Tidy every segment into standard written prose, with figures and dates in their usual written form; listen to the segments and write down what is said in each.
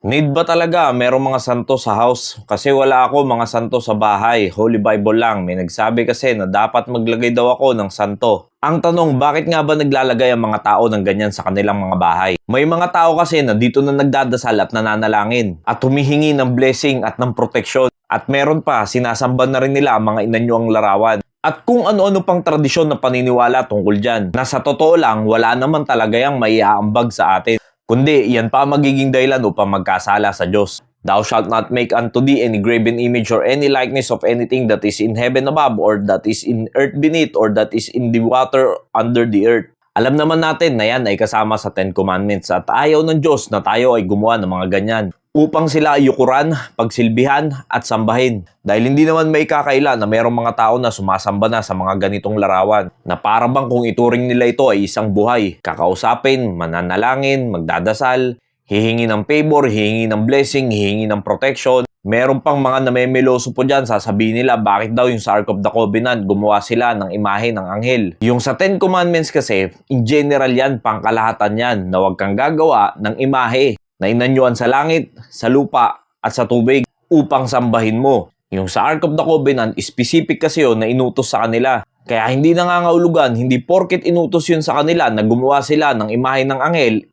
Need ba talaga merong mga santo sa house? Kasi wala ako mga santo sa bahay. Holy Bible lang. May nagsabi kasi na dapat maglagay daw ako ng santo. Ang tanong, bakit nga ba naglalagay ang mga tao ng ganyan sa kanilang mga bahay? May mga tao kasi na dito na nagdadasal at nananalangin at humihingi ng blessing at ng proteksyon. At meron pa, sinasamba na rin nila ang mga inanyuang larawan. At kung ano-ano pang tradisyon na paniniwala tungkol dyan, na sa totoo lang, wala naman talaga yung maiaambag sa atin. Kundi, yan pa magiging dahilan upang magkasala sa Diyos. Thou shalt not make unto thee any graven image or any likeness of anything that is in heaven above, or that is in earth beneath, or that is in the water under the earth. Alam naman natin na yan ay kasama sa Ten Commandments at ayaw ng Diyos na tayo ay gumawa ng mga ganyan upang sila ay yukuran, pagsilbihan at sambahin. Dahil hindi naman may kakaila na mayroong mga tao na sumasamba na sa mga ganitong larawan na para bang kung ituring nila ito ay isang buhay. Kakausapin, mananalangin, magdadasal, hihingi ng favor, hihingi ng blessing, hihingi ng protection. Meron pang mga namemeloso po dyan, sasabihin nila bakit daw yung sa Ark of the Covenant gumawa sila ng imahe ng anghel. Yung sa Ten Commandments kasi, in general yan, pangkalahatan yan na huwag kang gagawa ng imahe na inanyuan sa langit, sa lupa, at sa tubig upang sambahin mo. Yung sa Ark of the Covenant, specific kasi yun na inutos sa kanila. Kaya hindi nangangahulugan, hindi porket inutos yun sa kanila na gumawa sila ng imahe ng anghel,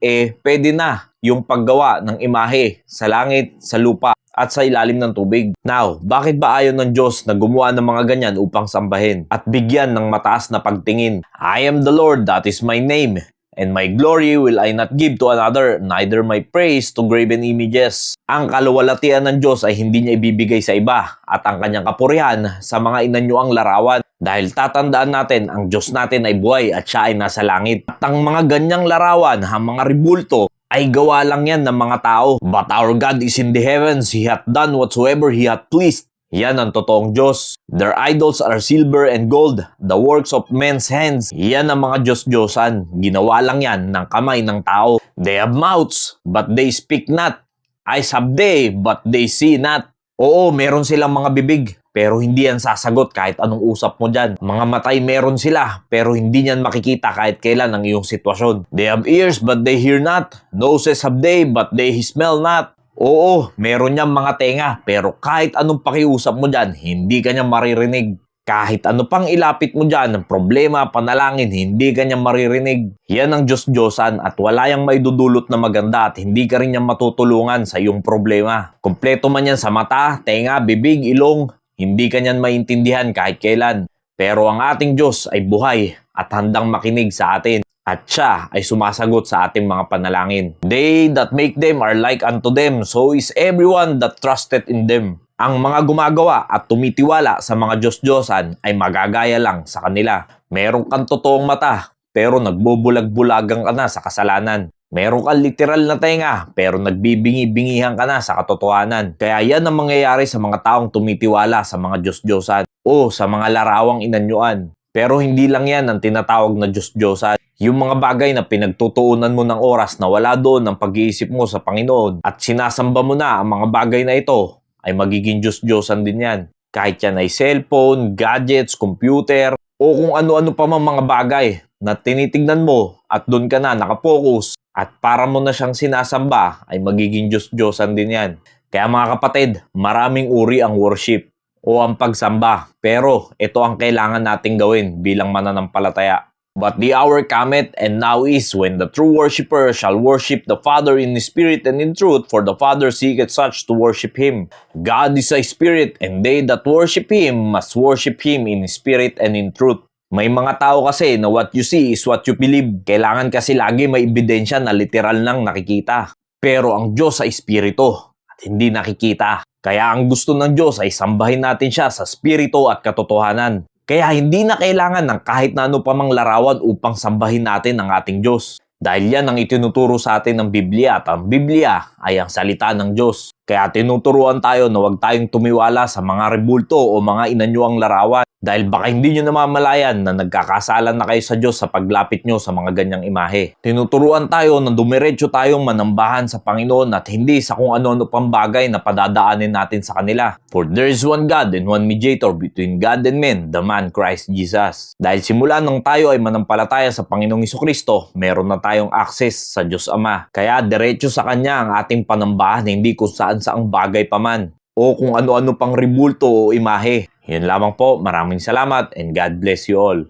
pwede na yung paggawa ng imahe sa langit, sa lupa, at sa ilalim ng tubig. Now, bakit ba ayaw ng Diyos na gumawa ng mga ganyan upang sambahin at bigyan ng mataas na pagtingin? I am the Lord, that is my name. And my glory will I not give to another, neither my praise to graven images. Ang kaluwalhatian ng Diyos ay hindi niya ibibigay sa iba at ang kanyang kapurihan sa mga inanyuang larawan. Dahil tatandaan natin, ang Diyos natin ay buhay at siya ay nasa langit. At ang mga ganyang larawan, ang mga ribulto, ay gawa lang yan ng mga tao. But our God is in the heavens, He hath done whatsoever He hath pleased. Yan ang totoong Diyos. Their idols are silver and gold, the works of men's hands. Yan ang mga Diyos-Diyosan. Ginawa lang yan ng kamay ng tao. They have mouths, but they speak not. Eyes have they, but they see not. Oo, meron silang mga bibig, pero hindi yan sasagot kahit anong usap mo dyan. Mga matay meron sila, pero hindi yan makikita kahit kailan ang iyong sitwasyon. They have ears, but they hear not. Noses have they, but they smell not. Oo, meron niyang mga tenga, pero kahit anong pakiusap mo dyan, hindi ka niya maririnig. Kahit ano pang ilapit mo dyan, ng problema, panalangin, hindi ka niya maririnig. Yan ang Diyos-Diyosan at wala yang maidudulot na maganda at hindi ka rin niya matutulungan sa iyong problema. Kompleto man yan sa mata, tenga, bibig, ilong, hindi ka niyan maintindihan kahit kailan. Pero ang ating Diyos ay buhay at handang makinig sa atin. At siya ay sumasagot sa ating mga panalangin. They that make them are like unto them, so is everyone that trusted in them. Ang mga gumagawa at tumitiwala sa mga Diyos-Diyosan ay magagaya lang sa kanila. Meron kang totoong mata, pero nagbubulag-bulagang ka na sa kasalanan. Meron kang literal na tenga, pero nagbibingi-bingihan ka na sa katotohanan. Kaya yan ang mangyayari sa mga taong tumitiwala sa mga Diyos-Diyosan o sa mga larawang inanyuan. Pero hindi lang yan ang tinatawag na Diyos-Diyosan. Yung mga bagay na pinagtutuunan mo ng oras na wala doon ang pag-iisip mo sa Panginoon at sinasamba mo na ang mga bagay na ito, ay magiging Diyos-Diyosan din yan. Kahit yan ay cellphone, gadgets, computer, o kung ano-ano pa mang mga bagay na tinitignan mo at doon ka na nakapokus at para mo na siyang sinasamba, ay magiging Diyos-Diyosan din yan. Kaya mga kapatid, maraming uri ang worship o ang pagsamba. Pero ito ang kailangan nating gawin bilang mananampalataya. But the hour cometh, and now is, when the true worshipper shall worship the Father in spirit and in truth, for the Father seeketh such to worship Him. God is a spirit, and they that worship Him must worship Him in spirit and in truth. May mga tao kasi na what you see is what you believe. Kailangan kasi lagi may ebidensya na literal nang nakikita. Pero ang Diyos ay espiritu at hindi nakikita. Kaya ang gusto ng Diyos ay sambahin natin siya sa espiritu at katotohanan. Kaya hindi na kailangan ng kahit na ano pa mang larawan upang sambahin natin ang ating Diyos. Dahil yan ang itinuturo sa atin ng Biblia at ang Biblia ay ang salita ng Diyos. Kaya tinuturuan tayo na huwag tayong tumiwala sa mga rebulto o mga inanyuang larawan dahil baka hindi nyo namamalayan na nagkakasalan na kayo sa Diyos sa paglapit nyo sa mga ganyang imahe. Tinuturuan tayo na dumiretso tayong manambahan sa Panginoon at hindi sa kung ano-ano pang bagay na padadaanin natin sa kanila. For there is one God and one mediator between God and men, the man Christ Jesus. Dahil simula nang tayo ay manampalataya sa Panginoong Hesukristo, meron na tayong access sa Diyos Ama. Kaya diretso sa Kanya ang ating panambahan, hindi kung saan-saang bagay pa man o kung ano-ano pang rebulto o imahe. Yun lamang po, maraming salamat and God bless you all.